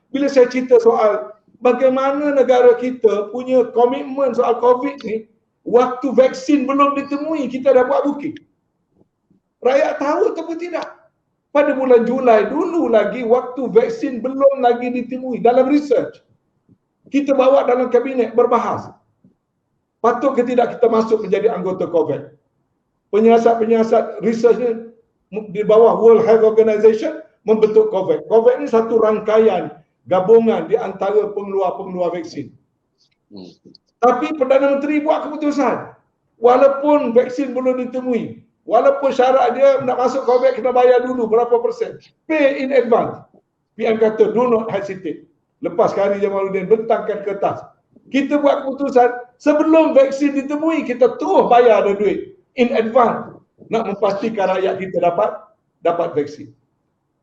bila saya cerita soal bagaimana negara kita punya komitmen soal COVID ni, waktu vaksin belum ditemui, kita dah buat booking. Rakyat tahu ataupun tidak? Pada bulan Julai dulu lagi, waktu vaksin belum lagi ditemui, dalam research kita bawa dalam kabinet berbahas, patut ke tidak kita masuk menjadi anggota COVID. Penyiasat-penyiasat research ni di bawah World Health Organization membentuk COVID. COVID ni satu rangkaian gabungan di antara pengeluar-pengeluar vaksin. Tapi Perdana Menteri buat keputusan, walaupun vaksin belum ditemui, walaupun syarat dia nak masuk COVID kena bayar dulu berapa persen, pay in advance. PM kata do not hesitate. Lepas Khairy Jamaluddin bentangkan kertas, kita buat keputusan sebelum vaksin ditemui, kita terus bayar ada duit in advance nak memastikan rakyat kita dapat vaksin.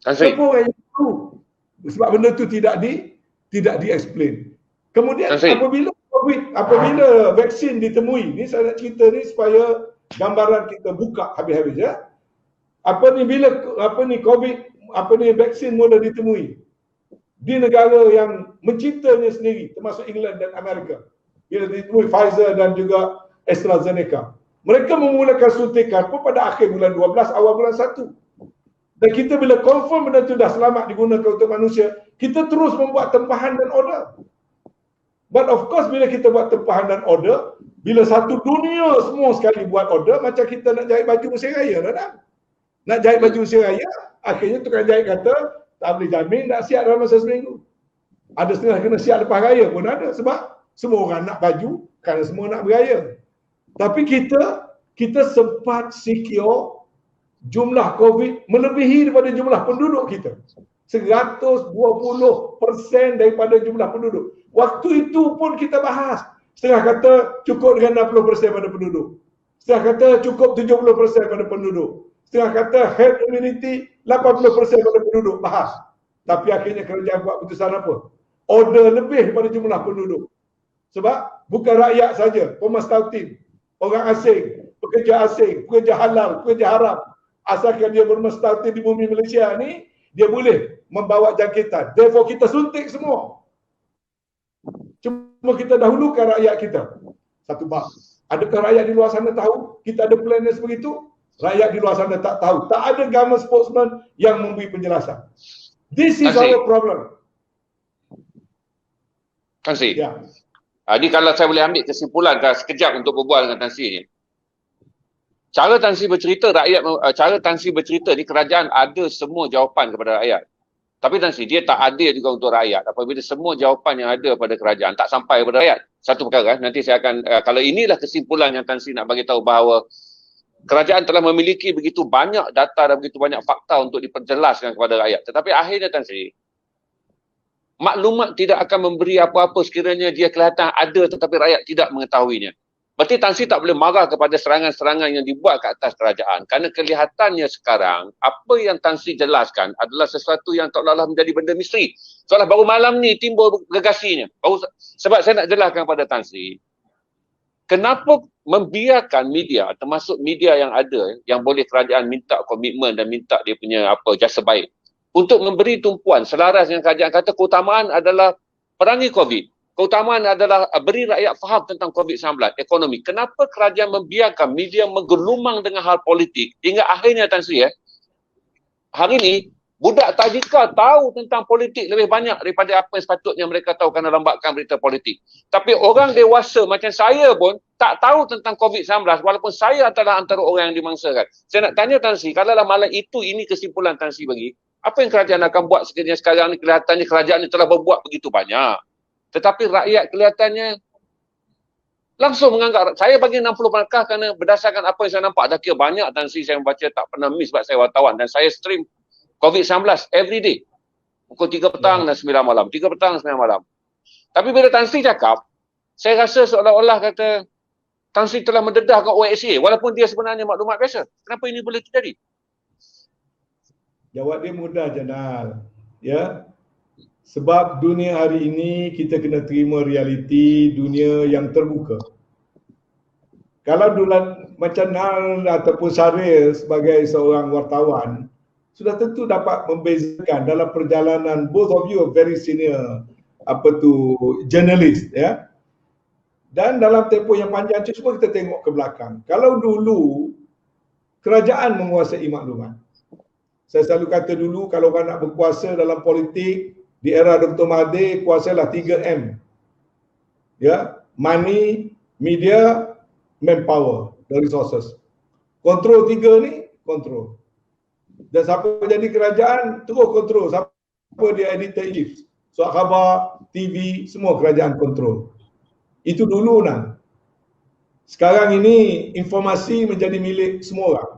Siapa orang yang tahu? Sebab benda tu tidak di-explain. Kemudian apabila vaksin ditemui, ni saya nak cerita ni supaya gambaran kita buka habis-habis ya. Vaksin mula ditemui di negara yang menciptanya sendiri, termasuk England dan Amerika. Bila ditemui Pfizer dan juga AstraZeneca, mereka memulakan suntikan pun pada akhir bulan 12, awal bulan 1. Dan kita bila confirm benda tu dah selamat digunakan untuk manusia, kita terus membuat tempahan dan order. But of course bila kita buat tempahan dan order, bila satu dunia semua sekali buat order, macam kita nak jahit baju musim raya dah. Nak jahit baju musim raya, akhirnya tukang jahit kata tak boleh jamin nak siap dalam masa seminggu. Ada setengah kena siap lepas raya pun ada, sebab semua orang nak baju kerana semua nak beraya. Tapi kita sempat secure jumlah COVID melebihi daripada jumlah penduduk kita. 120% daripada jumlah penduduk. Waktu itu pun kita bahas. Setengah kata cukup dengan 60% pada penduduk. Setengah kata cukup 70% pada penduduk. Setengah kata herd immunity 80% pada penduduk. Bahas. Tapi akhirnya kerajaan buat keputusan apa? Order lebih daripada jumlah penduduk. Sebab bukan rakyat saja, pemastautin, orang asing, pekerja halal, pekerja haram, asalkan dia bermastautin di bumi Malaysia ni, dia boleh membawa jangkitan. Therefore kita suntik semua. Cuma kita dahulukan rakyat kita. Satu bab. Adakah rakyat di luar sana tahu kita ada plan yang sebegitu? Rakyat di luar sana tak tahu. Tak ada government spokesman yang memberi penjelasan. This is our problem. Tan Sri. Ya. Jadi kalau saya boleh ambil kesimpulan sekejap untuk berbual dengan Tan Sri ni. Cara Tan Sri bercerita ni, kerajaan ada semua jawapan kepada rakyat. Tapi Tan Sri, dia tak adil juga untuk rakyat. Apabila semua jawapan yang ada pada kerajaan tak sampai kepada rakyat. Satu perkara, nanti saya akan, kalau inilah kesimpulan yang Tan Sri nak bagi tahu bahawa kerajaan telah memiliki begitu banyak data dan begitu banyak fakta untuk diperjelaskan kepada rakyat. Tetapi akhirnya Tan Sri, maklumat tidak akan memberi apa-apa sekiranya dia kelihatan ada tetapi rakyat tidak mengetahuinya. Berarti Tan Sri tak boleh marah kepada serangan-serangan yang dibuat ke atas kerajaan. Kerana kelihatannya sekarang, apa yang Tan Sri jelaskan adalah sesuatu yang seolah-olah menjadi benda misteri. Seolah baru malam ni timbul gegasinya. Sebab saya nak jelaskan kepada Tan Sri, kenapa membiarkan media, termasuk media yang ada, yang boleh kerajaan minta komitmen dan minta dia punya jasa baik, untuk memberi tumpuan selaras dengan kerajaan kata keutamaan adalah perangi COVID. Keutamaan adalah beri rakyat faham tentang COVID-19, ekonomi. Kenapa kerajaan membiarkan media menggelumang dengan hal politik hingga akhirnya Tan Sri, hari ini budak tadika tahu tentang politik lebih banyak daripada apa yang sepatutnya mereka tahu kerana lambatkan berita politik. Tapi orang dewasa macam saya pun tak tahu tentang COVID-19 walaupun saya adalah antara orang yang dimangsakan. Saya nak tanya Tan Sri, kalaulah malam itu ini kesimpulan Tan Sri bagi, apa yang kerajaan akan buat sekiranya sekarang ni kelihatannya kerajaan ni telah berbuat begitu banyak. Tetapi rakyat kelihatannya langsung menganggap, saya bagi 60 markah kerana berdasarkan apa yang saya nampak. Dah kira banyak Tan Sri saya membaca, tak pernah miss sebab saya wartawan. Dan saya stream COVID-19 every day. Pukul 3 petang dan 9 malam. 3 petang dan 9 malam. Tapi bila Tan Sri cakap, saya rasa seolah-olah kata Tan Sri telah mendedahkan OSA walaupun dia sebenarnya maklumat biasa. Kenapa ini boleh terjadi? Jawab dia mudah je, Nal. Ya. Sebab dunia hari ini kita kena terima realiti dunia yang terbuka. Kalau macam Nal ataupun Syaril sebagai seorang wartawan, sudah tentu dapat membezakan dalam perjalanan. Both of you are very senior journalist, ya. Dan dalam tempoh yang panjang itu semua kita tengok ke belakang. Kalau dulu kerajaan menguasai maklumat. Saya selalu kata dulu kalau orang nak berkuasa dalam politik di era Dr. Mahathir, kuasalah 3M. Ya, money, media, manpower, the resources. Kontrol 3 ni, kontrol. Dan siapa jadi kerajaan, terus kontrol. Siapa dia editor in chief, surat khabar, TV, semua kerajaan kontrol. Itu dulu nah. Sekarang ini informasi menjadi milik semua orang.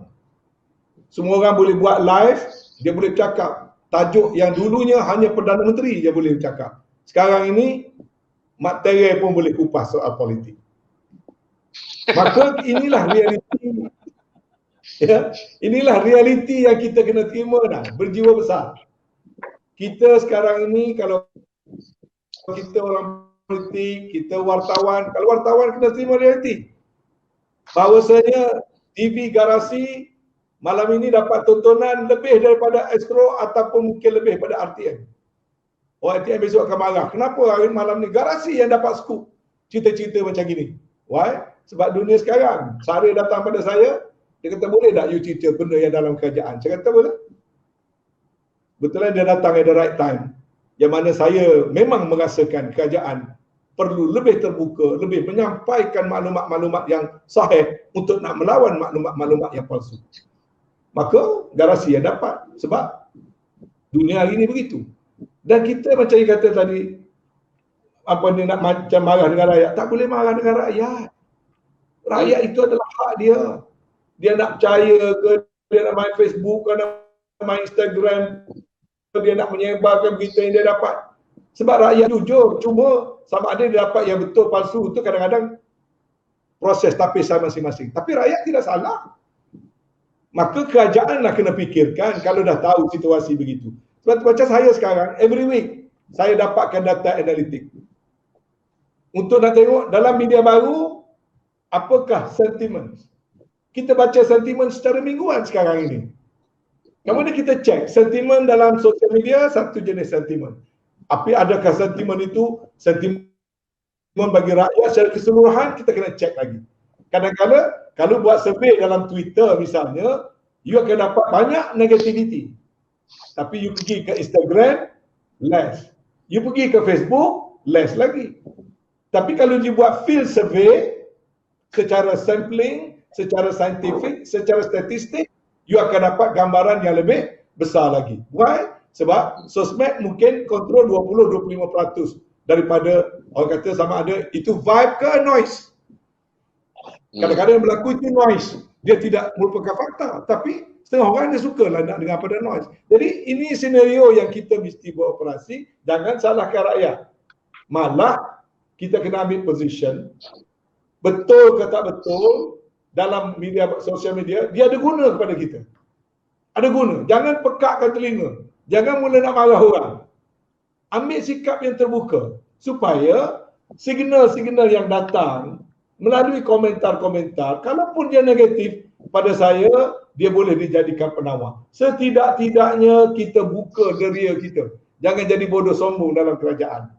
Semua orang boleh buat live, dia boleh cakap. Tajuk yang dulunya hanya Perdana Menteri je boleh cakap. Sekarang ini Mat Terai pun boleh kupas soal politik. Maka inilah realiti. Ya, inilah realiti yang kita kena terima dah, berjiwa besar. Kita sekarang ini kalau kita orang politik, kita wartawan, kalau wartawan kena terima realiti. Bahawasanya TV Garasi malam ini dapat tontonan lebih daripada Astro ataupun mungkin lebih daripada RTM. RTM besok akan marah. Kenapa hari malam ni Garasi yang dapat scoop cerita-cerita macam gini? Why? Sebab dunia sekarang, Sari datang pada saya, dia kata boleh tak you cerita benda yang dalam kerajaan? Saya kata boleh. Betulan dia datang at the right time. Yang mana saya memang merasakan kerajaan perlu lebih terbuka, lebih menyampaikan maklumat-maklumat yang sahih untuk nak melawan maklumat-maklumat yang palsu. Maka Garasi yang dapat sebab dunia hari ini begitu. Dan kita macam yang kata tadi, apa dia nak macam marah dengan rakyat, tak boleh marah dengan rakyat. Rakyat itu adalah hak dia. Dia nak percaya ke, dia nak main Facebook ke, nak main Instagram, dia nak menyebarkan berita yang dia dapat. Sebab rakyat jujur, cuma sama ada dia dapat yang betul palsu itu kadang-kadang proses tapisan masing-masing. Tapi rakyat tidak salah. Maka kerajaanlah kena fikirkan kalau dah tahu situasi begitu. Sebab macam saya sekarang, every week saya dapatkan data analitik. Untuk nak tengok dalam media baru, apakah sentimen. Kita baca sentimen secara mingguan sekarang ini. Kemudian kita cek sentimen dalam sosial media, satu jenis sentimen. Tapi adakah sentimen itu sentimen bagi rakyat secara keseluruhan, kita kena cek lagi. Kadang-kadang kalau buat survey dalam Twitter misalnya, you akan dapat banyak negativity. Tapi you pergi ke Instagram, less. You pergi ke Facebook, less lagi. Tapi kalau you buat field survey secara sampling, secara saintifik, secara statistik, you akan dapat gambaran yang lebih besar lagi. Why? Sebab sosmed mungkin kontrol 20-25% daripada orang kata sama ada itu vibe ke noise. Kadang-kadang yang berlaku itu noise. Dia tidak merupakan fakta. Tapi setengah orang dia suka lah nak dengar pada noise. Jadi ini senario yang kita mesti beroperasi. Jangan salahkan rakyat. Malah kita kena ambil position. Betul ke tak betul dalam media, sosial media, dia ada guna kepada kita. Ada guna. Jangan pekakkan telinga. Jangan mula nak marah orang. Ambil sikap yang terbuka supaya signal-signal yang datang melalui komentar-komentar, kalaupun dia negatif pada saya, dia boleh dijadikan penawar. Setidak-tidaknya kita buka deria kita. Jangan jadi bodoh sombong dalam kerajaan.